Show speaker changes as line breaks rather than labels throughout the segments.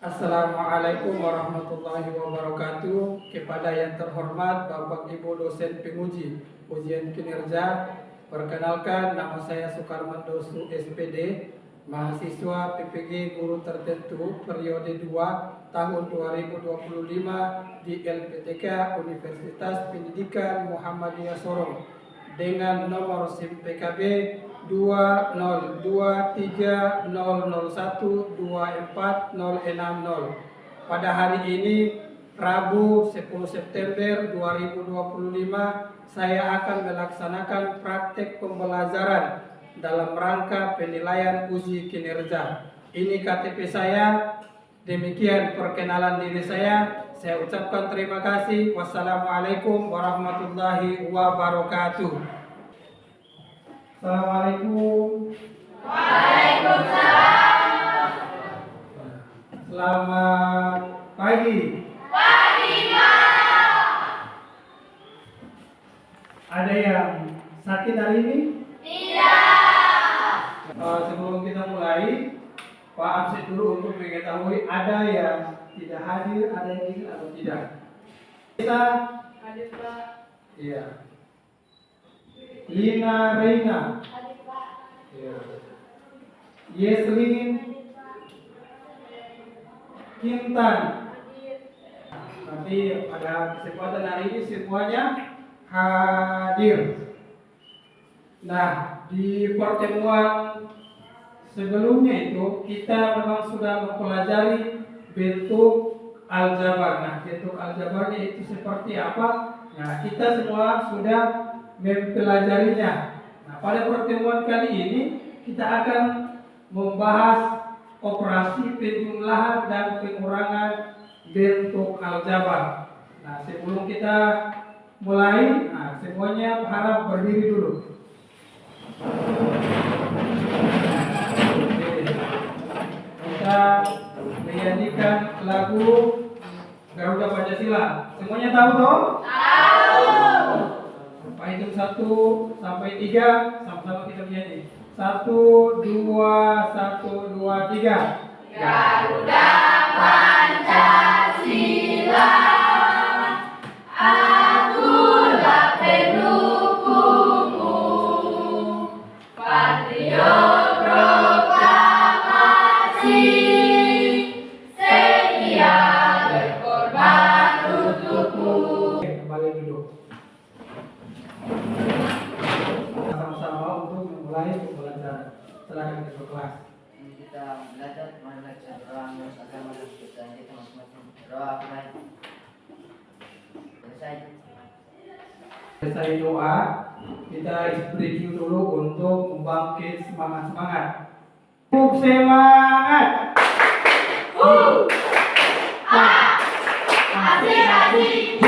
Assalamualaikum warahmatullahi wabarakatuh. Kepada yang terhormat Bapak Ibu dosen penguji ujian kinerja, perkenalkan nama saya Sukarmanto Su SPD, mahasiswa PPG Guru Tertentu periode 2 tahun 2025 di LPTK Universitas Pendidikan Muhammadiyah Sorong dengan nomor SIM PKB 20230012460. Pada hari ini Rabu 10 September 2025 saya akan melaksanakan praktek pembelajaran dalam rangka penilaian uji kinerja. Ini KTP saya. Demikian perkenalan diri saya. Saya ucapkan terima kasih. Wassalamualaikum warahmatullahi wabarakatuh. Assalamualaikum.
Waalaikumsalam.
Selamat pagi.
Pagi, Pak.
Ada yang sakit hari ini?
Tidak.
Sebelum kita mulai, Pak absen dulu untuk mengetahui ada yang tidak hadir, ada yang ingin atau tidak. Kita
Hadir, Pak.
iya. Lina Reina.
Hadir, Pak.
Iya. Yeslin Kintan. Nanti pada kesempatan hari ini semuanya hadir. Nah, di pertemuan sebelumnya itu kita memang sudah mempelajari bentuk aljabar. Nah, bentuk aljabarnya itu seperti apa? Nah, kita semua sudah mempelajarinya. Nah, pada pertemuan kali ini kita akan membahas operasi penjumlahan dan pengurangan bentuk aljabar. Nah, sebelum kita mulai, semuanya harap berdiri dulu. Kita menyanyikan lagu Garuda Pancasila. Semuanya tahu toh?
Tahu.
Pak hitung 1 sampai 3, sama-sama kita menyanyi. 1, 2, 1, 2, 3.
Garuda Pancasila, akulah pendukungmu, patriot proklamasi, setia berkorban untukmu.
Oke, kembali duduk. Sama-sama untuk memulai pembelajaran. Silakan kita ke kelas.
Kita belajar bagaimana doa menurut agama dan kepercayaan kita masing-masing. Doa mulai. Selesai.
Selesai doa, kita review dulu untuk membangkit semangat. Semangat.
Asik-asik.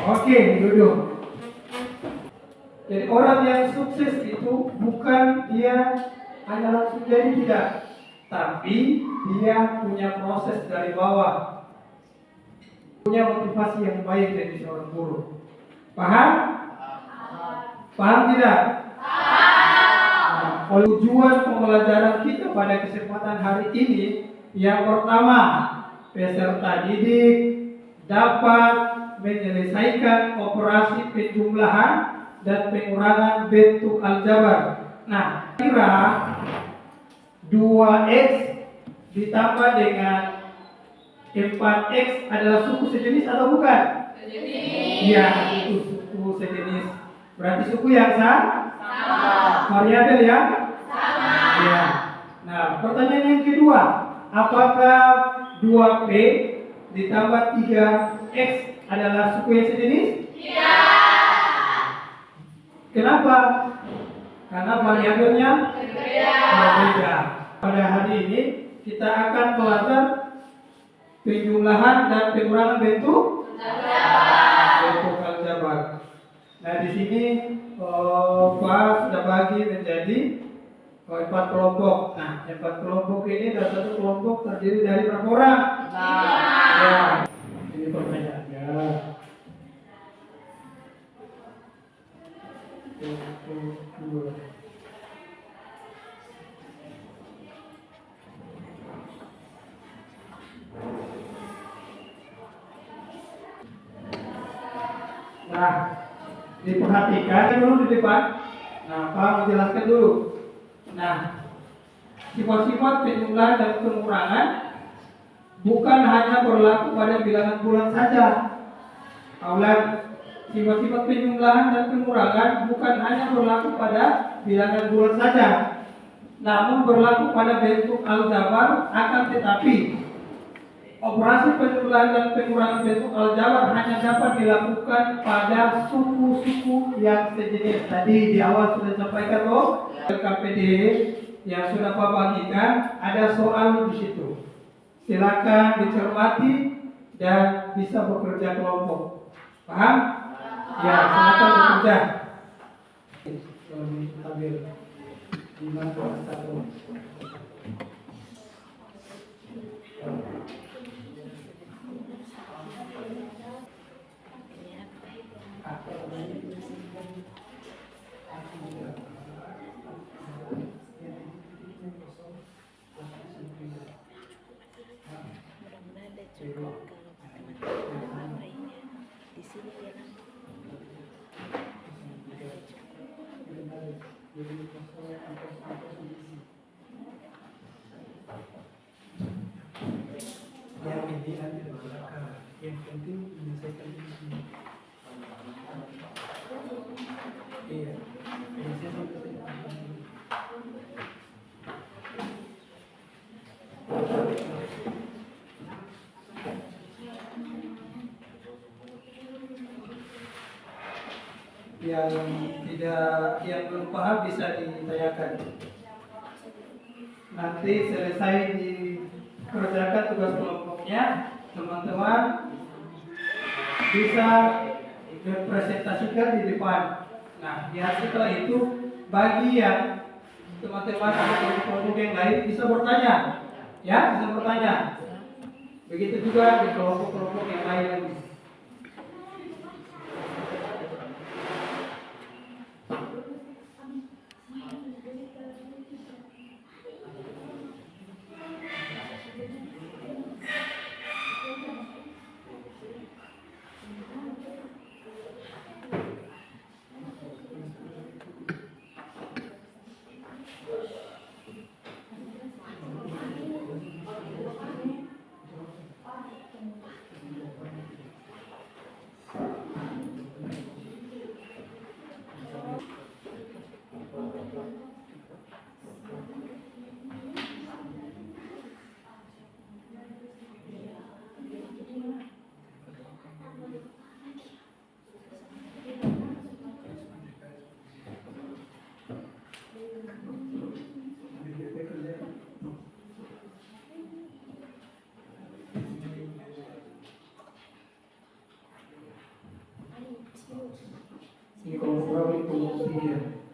Oke, duduk. Jadi orang yang sukses itu bukan dia hanya langsung jadi, tidak, tapi dia punya proses dari bawah, punya motivasi yang baik dari seorang guru. Paham? Paham tidak? Nah, tujuan pembelajaran kita pada kesempatan hari ini, yang pertama, peserta didik dapat menyelesaikan operasi penjumlahan dan pengurangan bentuk aljabar. Nah, kira 2x ditambah dengan 4x adalah suku sejenis atau bukan?
Sejenis.
Iya, itu suku sejenis. Berarti suku yang sama? Variabel ya?
Sama.
Iya. Nah, pertanyaan yang kedua, apakah 2p ditambah 3x adalah suku yang sejenis?
Tidak.
Kenapa? Karena variabelnya berbeda. Pada hari ini kita akan belajar penjumlahan dan pengurangan bentuk aljabar. Nah, di sini Pak sudah bagi menjadi 4 kelompok. Nah, 4 kelompok ini dan satu kelompok terdiri dari berapa orang? Ya, ini pertanyaannya. Nah, diperhatikan dulu di depan. Nah, Pak menjelaskan dulu. Nah, sifat-sifat penjumlahan dan pengurangan bukan hanya berlaku pada bilangan bulan saja. Ulang, sifat-sifat penjumlahan dan pengurangan bukan hanya berlaku pada bilangan bulan saja, namun berlaku pada bentuk aljabar. Akan tetapi operasi penjumlahan dan pengurangan bentuk aljabar hanya dapat dilakukan pada suku-suku yang sejenis. Tadi di awal sudah sampaikan loh, KPD yang sudah Pak bagikan ada soal di situ. Silakan dicermati dan bisa bekerja kelompok. Paham? Ya, silakan bekerja. Ambil 5,1.
Mudah-mudahan ada cukup kalau teman-teman lainnya di sini ya kan.
Yang ini nanti di belakang. Yang penting menyelesaikan ini. Iya. Bisa sampai yang belum paham bisa ditanyakan. Nanti selesai dikerjakan tugas kelompoknya, teman-teman bisa dipresentasikan di depan. Nah, ya setelah itu bagi yang teman-teman atau kelompok yang lain bisa bertanya, ya bisa bertanya. Begitu juga di kelompok-kelompok yang lain. Ini kompromi pembuktian.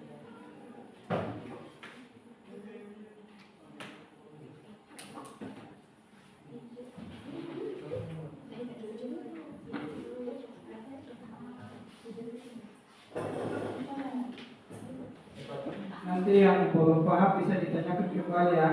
Nanti yang belum paham bisa ditanyakan kembali ya.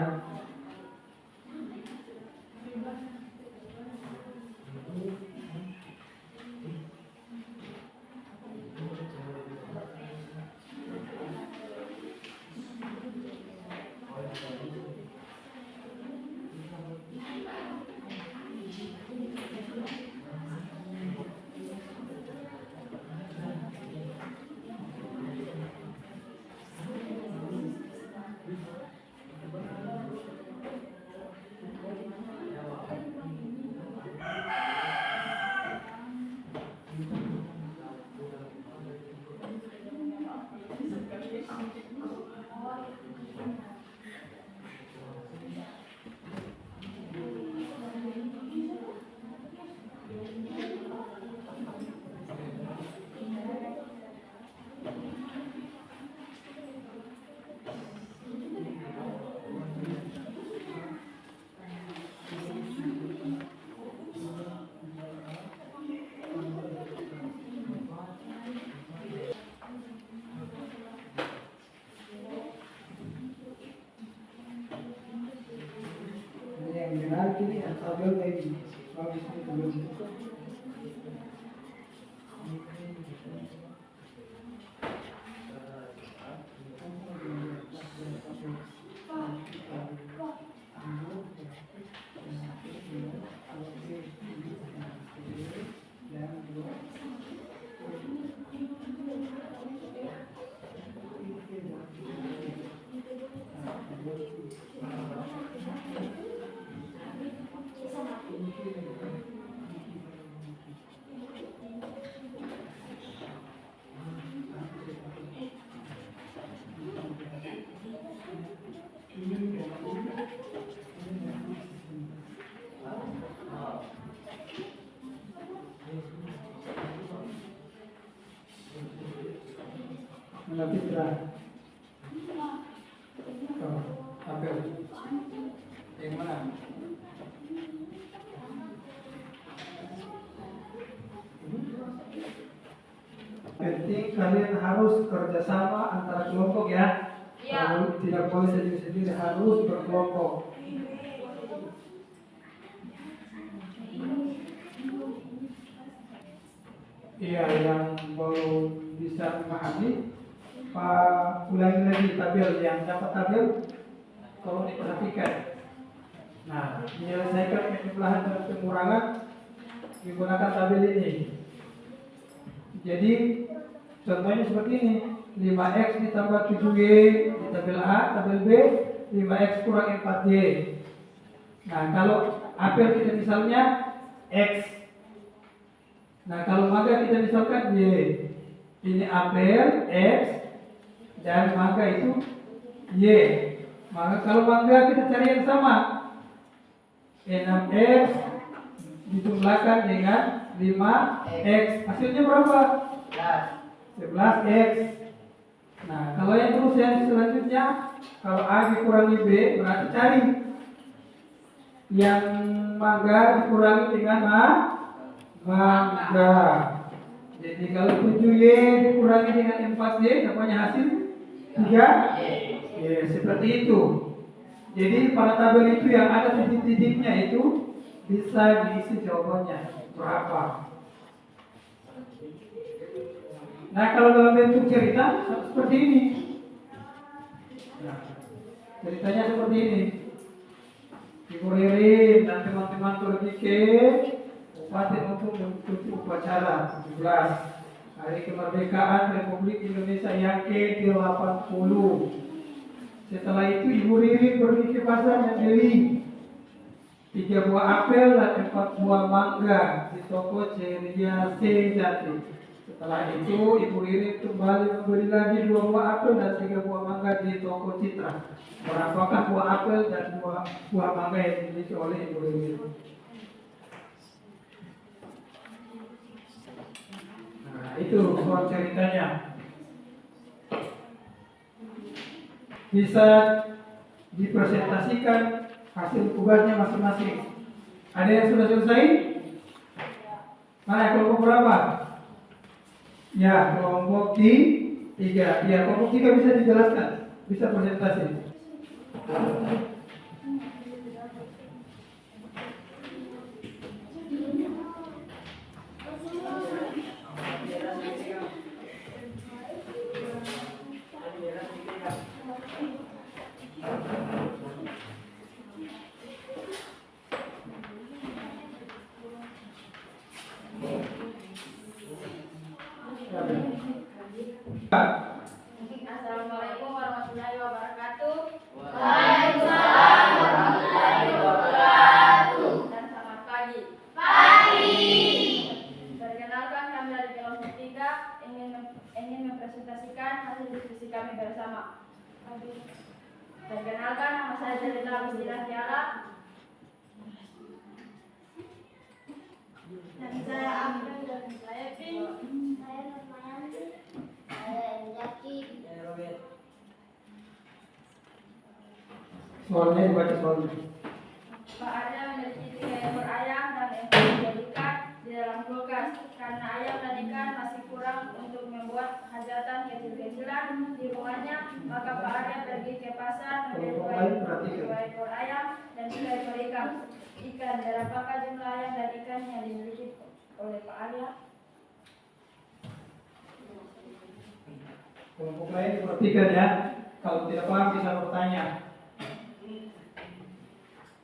Yang ini yang tabel lagi. Habis itu belum. Mana Fitra? Oh, apel. Yang mana? Penting kalian harus kerjasama antara kelompok ya.
Ya.
Tidak boleh sendiri-sendiri, harus berkelompok. Iya, yang belum bisa memahami, Pak ulangi lagi tabel yang dapat tabel, tolong diperhatikan. Nah, menyelesaikan penjumlahan dan pengurangan menggunakan tabel ini. Jadi contohnya seperti ini, 5x ditambah 7y di tabel A, tabel B 5x kurang 4y. Nah, kalau apel kita misalnya x. Nah, kalau mangga kita misalkan y. Ini apel x dan mangga itu y. Maka kalau mangga kita cari yang sama, 6x dijumlahkan dengan 5x, hasilnya berapa? 11x. Nah, kalau yang terus yang selanjutnya, kalau A dikurangi B berarti cari yang mangga dikurangi dengan mangga. Jadi kalau 7y dikurangi dengan 4y, namanya hasil 3. Ya, seperti itu. Jadi pada tabel itu yang ada titik-titiknya itu bisa diisi jawabannya berapa. Nah, kalau dalam bentuk cerita seperti ini. Nah, ceritanya seperti ini. Ibu Ririn dan teman-teman pergi ke Bupati untuk mengikuti upacara 17 Hari Kemerdekaan Republik Indonesia yang ke-80. Setelah itu Ibu Ririn pergi ke pasar membeli 3 buah apel dan 4 buah mangga di toko Ceria C Jati. Setelah itu Ibu Ririn kembali membeli lagi 2 buah apel dan 3 buah mangga di toko Citra. Berapakah buah apel dan buah mangga yang dimiliki oleh Ibu Ririn? Nah, itu soal ceritanya. Bisa dipresentasikan hasil tugasnya masing-masing. Ada yang sudah selesai? Mana kelompok berapa? Ya, kelompok 3. Ya, kelompok 3 bisa dijelaskan, bisa presentasi.
Assalamualaikum warahmatullahi wabarakatuh.
Waalaikumsalam warahmatullahi wabarakatuh.
Dan selamat pagi.
Pagi.
Perkenalkan, kami dari kelompok 3 ingin mempresentasikan hasil diskusi kami bersama. Perkenalkan, nama saya Jelita Agustina Tiara. Dan saya Amrul dan saya Pin. Saya Nurmayanti. Saya Jaki.
Soalnya dibaca soalnya.
Pak Arya memiliki 3 ekor ayam dan ekor ikan di dalam kulkas. Karena ayam dan ikan masih kurang untuk membuat hajatan kecil-kecilan di rumahnya, maka Pak Arya pergi ke pasar membeli 2 ekor ayam dan 3 ekor ikan. Berapakah jumlah ayam dan ikan yang dimiliki oleh Pak Arya?
lain diperhatikan ya. Kalau tidak paham bisa bertanya.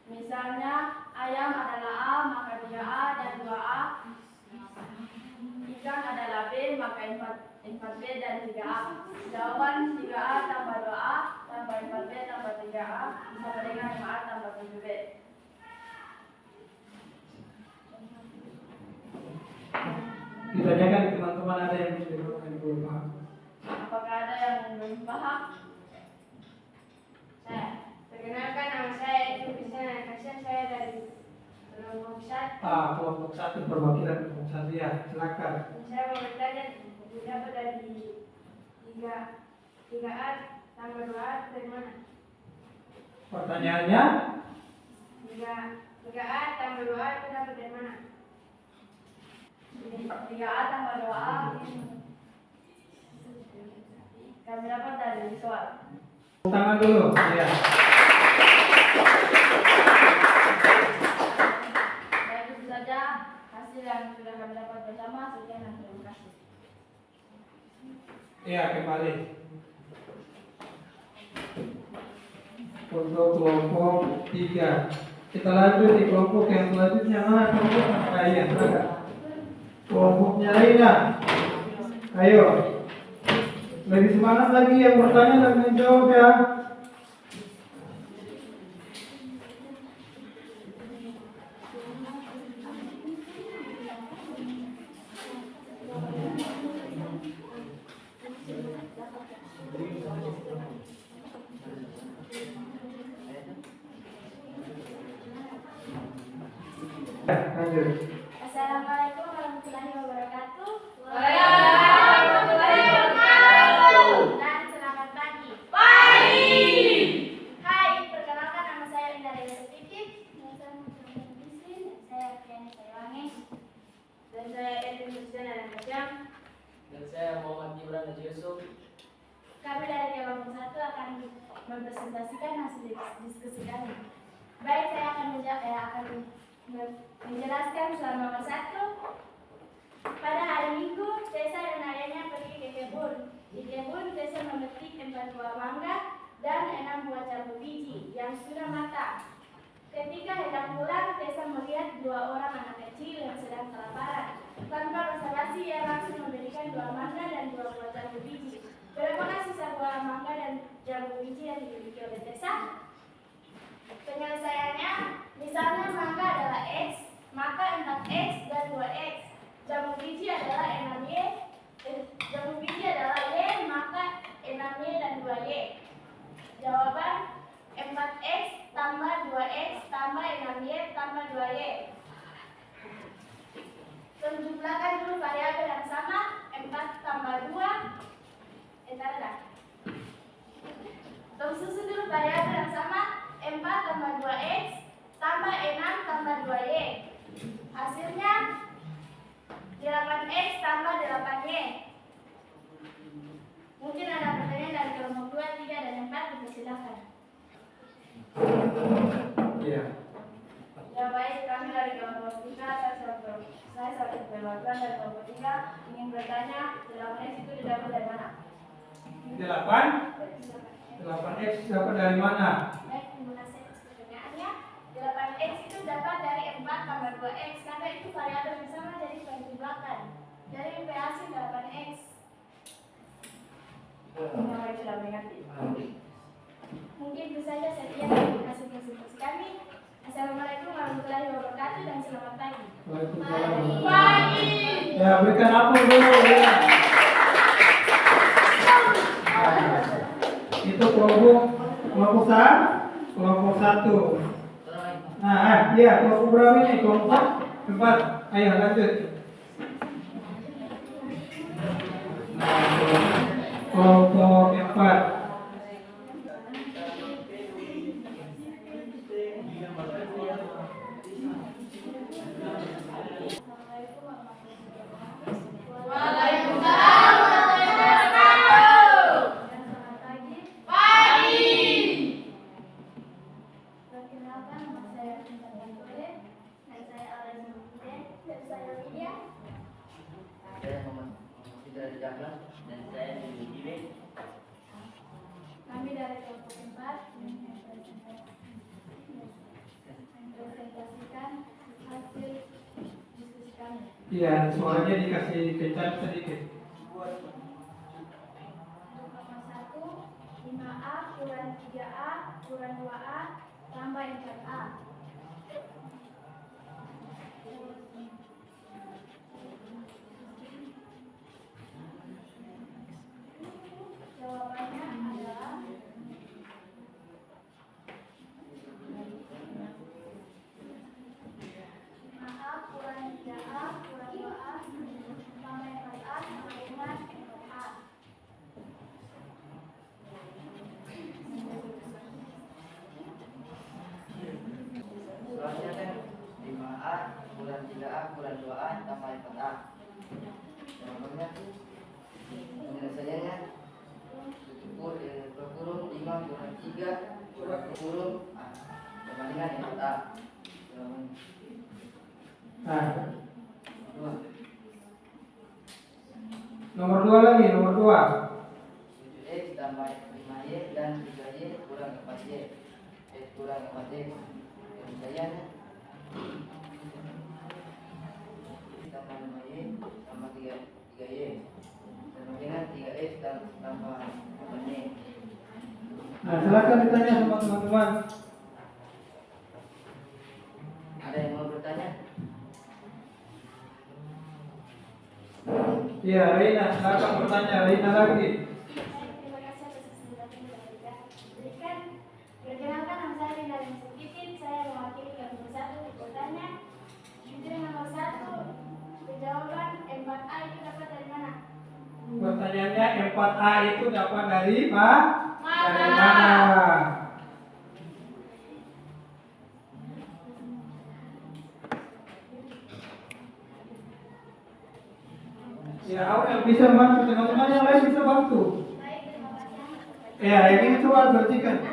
Misalnya ayam adalah A, maka 3A dan 2A. Ikan adalah B, maka 4B dan 3A. Jawaban 3A tambah 2A tambah 4B tambah 3A sama dengan 5A tambah 7B.
Ditanyakan teman-teman ada yang belum paham.
Apakah ada yang belum paham? Perkenalkan, nama saya Edu Bisana Kasih. Saya dari kelompok 1.
Kelompok 1 perwakilan kelompok 1 ya. Silakan.
Saya mau bertanya, dapat dari 3A tambah 2A dari mana?
Pertanyaannya
3A tambah 2A itu dapat dari mana? 3A tambah 2A kami dapat dari soal.
tangan dulu ya.
Dan itu saja hasil yang sudah kami dapat bersama. Sekian dan terima kasih.
Ya, kembali. Untuk kelompok 3. Kita lanjut di kelompok yang selanjutnya. Mana kelompok yang lainnya? Kelompoknya lainnya. Ayo. Lebih semangat lagi yang bertanya dan menjawab ya. Lanjut.
Assalamualaikum warahmatullahi wabarakatuh. Dan selamat pagi. Hai, perkenalkan nama saya Indah Dewi Sedikit. Saya Fiani Saywangi. Dan saya Edwin Hussein Al-Kasyam.
Dan saya Muhammad Gibran Haji Yusuf.
Kami dari kelompok 1 akan mempresentasikan hasil diskusi kami. Baik, saya akan menjelaskan soal nomor 1. Pada hari Minggu, Tessa dan ayahnya pergi ke kebun. Di kebun, Tessa memetik 4 buah mangga dan 6 buah jambu biji yang sudah matang. Ketika hendak pulang, Tessa melihat 2 orang anak kecil yang sedang kelaparan. Tanpa basa-basi, ia langsung memberikan 2 mangga dan 2 buah jambu biji. Berapakah sisa buah mangga dan jambu biji yang dimiliki oleh Tessa? Penyelesaiannya, misalnya mangga adalah X, maka 4X dan 2X. Jambu biji adalah 6Y, maka 6Y dan 2Y. Jawaban 4X tambah 2X tambah 6Y tambah 2Y. Jumlahkan dulu variabel yang sama, 4 tambah 2. Susun dulu variabel yang sama, 4 tambah 2X tambah 6 tambah 2Y. Hasilnya 8X tambah 8Y. Mungkin ada pertanyaan dari kelompok 2, 3, dan 4, dipersilakan.
Iya.
Ya baik, kami dari kelompok 3, saya sebagai perwakilan dari kelompok 3 ingin bertanya, 8X itu didapat dari mana?
8X dapat dari mana?
Baik, terima kasih atas pertanyaannya. 8X itu dapat dari 4 tambah 2X karena itu variabel yang sama, jadi penjumlahkan. Jadi hasil 8X. Yang sudah mengerti. Mungkin itu saja sekian hasil presentasi kami. Assalamualaikum warahmatullahi wabarakatuh dan selamat pagi.
Waalaikumsalam.
Pagi.
Ya, berikan aplaus dulu ya. Itu kelompok 1. Nah, iya, kelompok berapa ini? Kelompok 4. Ayo lanjut. Kelompok 4.
Waalaikumsalam warahmatullahi wabarakatuh. Selamat pagi. Perkenalkan, nama saya Cinta Bantole, dan saya Alan Mungkin, dan saya Widya.
Saya Muhammad Fidra Jamlan dan saya Dewi Jiwe.
Iya, suaranya dikasih kencang sedikit.
Untuk nomor 1, 5A kurang 3A kurang 2A tambah 4A. Jawabannya adalah 5A kurang 3A kurang 2A tambah 4A sama dengan 4A.
Soalnya kan 5A kurang 3A kurang 2A tambah 4A. Jawabannya penyelesaiannya per kurung 5 kurang 3 per kurung sama dengan 4A. Jawabannya
Nah,
2.
nomor 2 lagi, nomor 2.
7X tambah 5Y dan 3Y kurang 4Y. X kurang 4X. Penyelesaiannya tambah 5Y tambah 3Y sama dengan 3X tambah 8Y.
Nah, silakan ditanya sama teman-teman.
Ada yang mau bertanya?
Iya, Reina, silakan bertanya. Reina lagi.
Terima kasih atas kesempatan yang diberikan. Perkenalkan nama saya Rina Limsukipin. Saya mewakili kelompok 1 bertanya. Jujur nomor 1, jawaban 4A itu dapat dari mana?
Pertanyaannya 4A itu dapat dari mana? Dari
Mana?
mana? Ya, Aurel bisa bantu, teman-teman yang lain bisa bantu.
Baik, terima kasih atas pertanyaan.
Ya, ini coba perhatikan.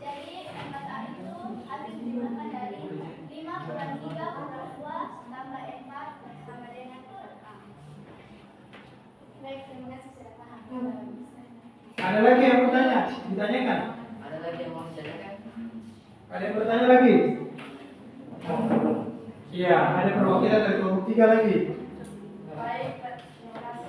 Jadi 4A itu habis dijumlahkan dari 5 kurang 3 kurang 2 tambah 4 sama dengan 4A. Baik, terima kasih sudah paham.
Ada lagi yang bertanya? Ditanyakan.
Ada lagi yang mau ditanyakan?
Ada yang bertanya lagi? Iya, ada perwakilan dari kelompok 3 lagi.
Baik, terima kasih.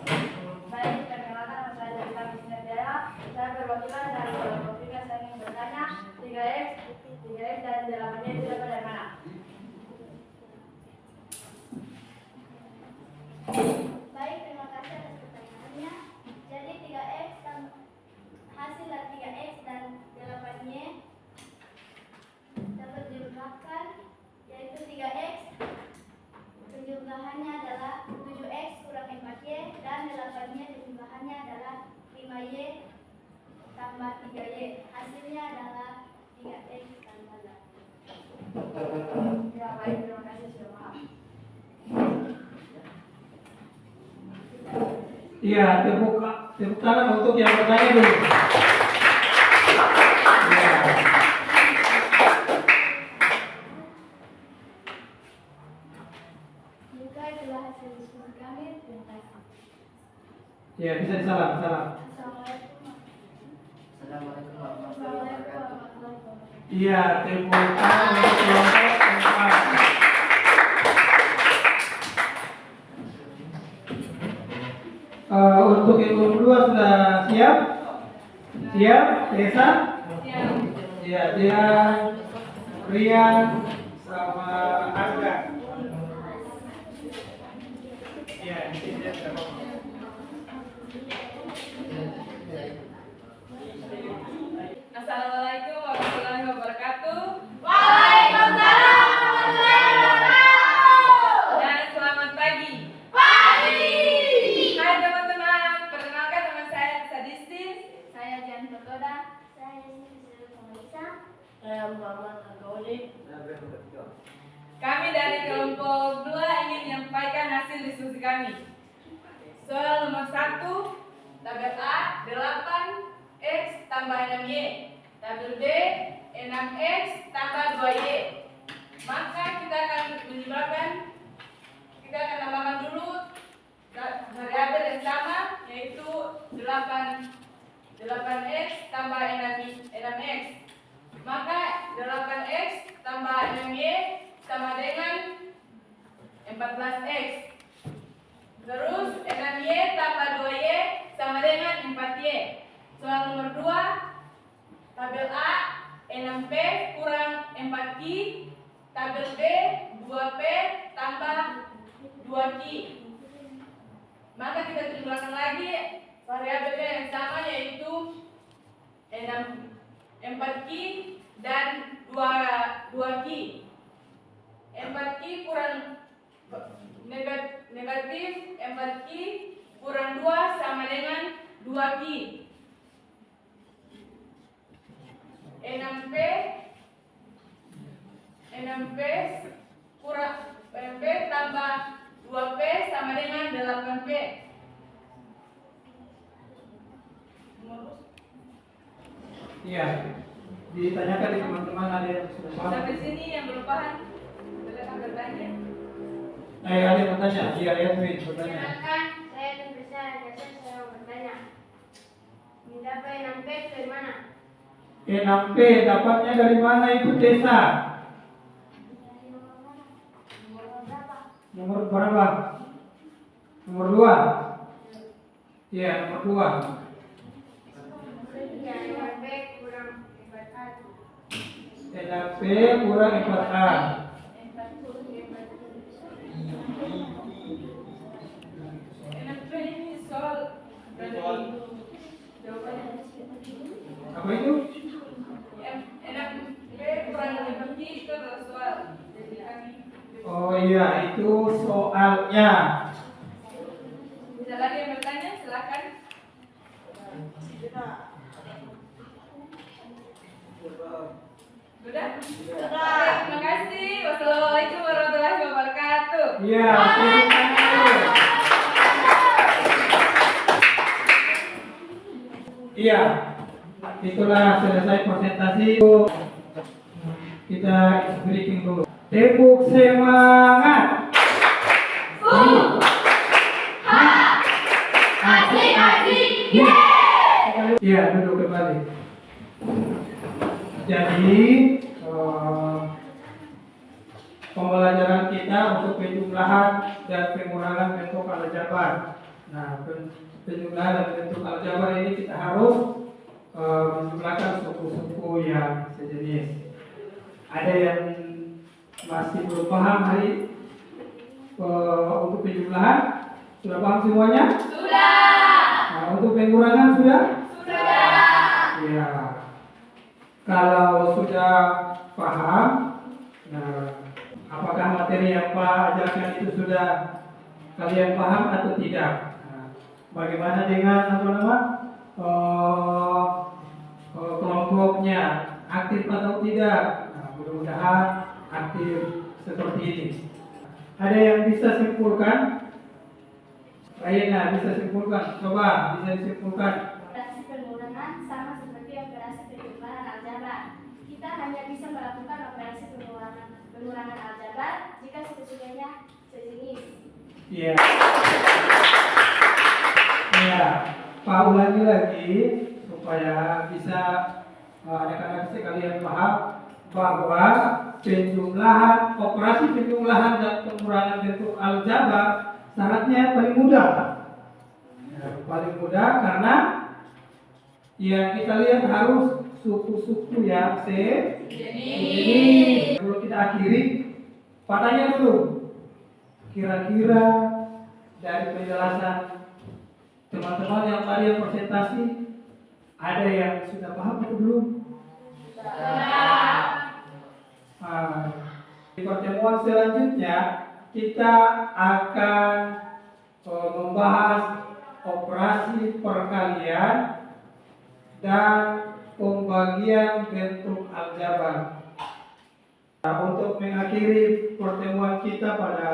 Baik, perkenalkan nama saya Jalita Bisnetiara. Saya perwakilan dari kelompok 3. Saya ingin bertanya 3x dan 8y itu dapat dari mana? Baik, terima kasih atas pertanyaannya. Jadi 3x hasil dari 3x dan 8y dapat dijumlahkan, yaitu 3x penjumlahannya adalah 7x kurang 4y dan 8y penjumlahannya adalah 5y tambah 3y. Hasilnya adalah 3x tambah 8. Ya, baik, terima kasih sudah paham.
Iya, tepuk tangan untuk yang bertanya dulu. Iya.
Juga itulah hasil diskusi kami. Terima kasih.
Iya, bisa disalam, salam.
Assalamualaikum.
Assalamualaikum warahmatullahi wabarakatuh.
Iya, tepuk tangan untuk kelompok 4. Untuk yang kedua sudah siap? Siap, Desa? Iya, dia Rian sama Angga. Iya, di sini dia sudah ngomong.
Assalamualaikum warahmatullahi wabarakatuh.
Waalaikumsalam warahmatullahi wabarakatuh.
Dan selamat pagi.
Pagi.
Hai teman-teman, perkenalkan nama saya Sadisti.
Saya Jan Pertoda. Saya Sri Pemeriksa.
Saya Muhammad Agoli.
Kami dari kelompok 2 ingin menyampaikan hasil diskusi kami. Soal nomor 1, tabel A 8x tambah 6y. Tabel B 6x tambah 2y. Maka kita akan tambahkan dulu variabel yang sama, yaitu 8x tambah 6x. Maka 8x tambah 6y sama dengan 14x. Terus 6y tambah 2y sama dengan 4y. Soal nomor 2, tabel A 6p kurang 4q, tabel B 2p tambah 2q. Maka kita jumlahkan lagi variabelnya yang sama, yaitu 4q dan 2q. 4q kurang negatif 4q kurang 2 sama dengan 2q. 6p kurang 6p tambah 2p sama dengan 8p.
Iya. Ditanyakan di teman-teman ada yang sudah paham.
Sampai sini yang belum paham, silakan bertanya.
Ada yang bertanya? Iya, Edwin bertanya.
Silakan, saya Tenbrisa Jason, saya mau bertanya. Mendapat 6P dari mana?
6P dapatnya dari mana itu desa? Nomor berapa? Nomor 2. Iya, nomor 2.
Ya, 6P kurang 4A.
6P kurang 4A.
Ini soal dari jawabannya.
Apa itu?
6p kurang 5q itu adalah soal. Jadi kami
Oh iya, itu soalnya.
bisa lagi yang bertanya, silakan. Sudah? Sudah. Terima kasih. Wassalamualaikum warahmatullahi wabarakatuh.
Iya, tepuk tangan dulu. Iya, itulah selesai presentasi. Kita briefing dulu. Tepuk semangat. Iya, duduk kembali. Jadi pembelajaran kita untuk penjumlahan dan pengurangan bentuk aljabar. Nah, penjumlahan dan bentuk aljabar ini kita harus menjumlahkan suku-suku yang sejenis. Ada yang masih belum paham untuk penjumlahan? Sudah paham semuanya?
Sudah.
Nah, untuk pengurangan sudah?
Sudah.
Ya. Kalau sudah paham, nah, apakah materi yang Pak ajarkan itu sudah kalian paham atau tidak? Nah, bagaimana dengan kelompoknya, aktif atau tidak? Nah, mudah-mudahan aktif seperti ini. Ada yang bisa simpulkan? Rayana bisa simpulkan? Coba bisa disimpulkan.
Operasi pengurangan sama seperti operasi penjumlahan aljabar. Kita hanya bisa melakukan operasi pengurangan aljabar jika suku-sukunya sejenis.
Iya. Iya. Pak ulangi lagi supaya bisa anak-anak sekalian paham bahwa penjumlahan, operasi penjumlahan dan pengurangan bentuk aljabar syaratnya paling mudah. Ya, paling mudah karena yang kita lihat harus suku-suku yang sejenis. Kalau kita akhiri, Pak tanya dulu, kira-kira dari penjelasan teman-teman yang tadi yang presentasi, ada yang sudah paham atau belum? Di pertemuan selanjutnya kita akan membahas operasi perkalian dan pembagian bentuk aljabar. Nah, untuk mengakhiri pertemuan kita pada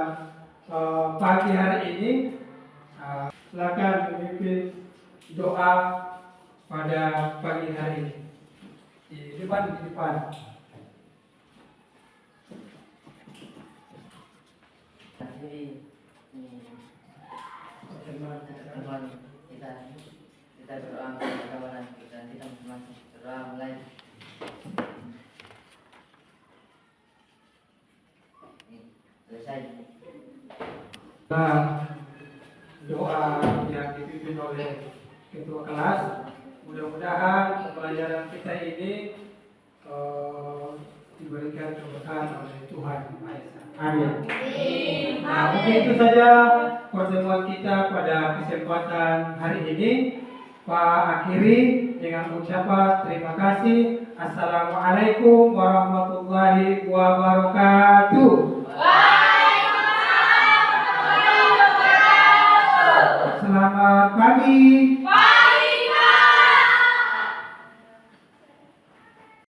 pagi hari ini, silakan memimpin doa pada pagi hari ini. Di depan.
Jadi teman kita berdoa untuk kawan kita masing-masing berdoa mulai. Selesai.
Doa yang dipimpin oleh ketua kelas. Mudah-mudahan pembelajaran kita ini diberikan keberkahan oleh Tuhan Yang Maha Esa. Amin. Nah, mungkin itu saja pertemuan kita pada kesempatan hari ini. Pak akhiri dengan ucapan terima kasih. Assalamualaikum warahmatullahi wabarakatuh. Selamat pagi.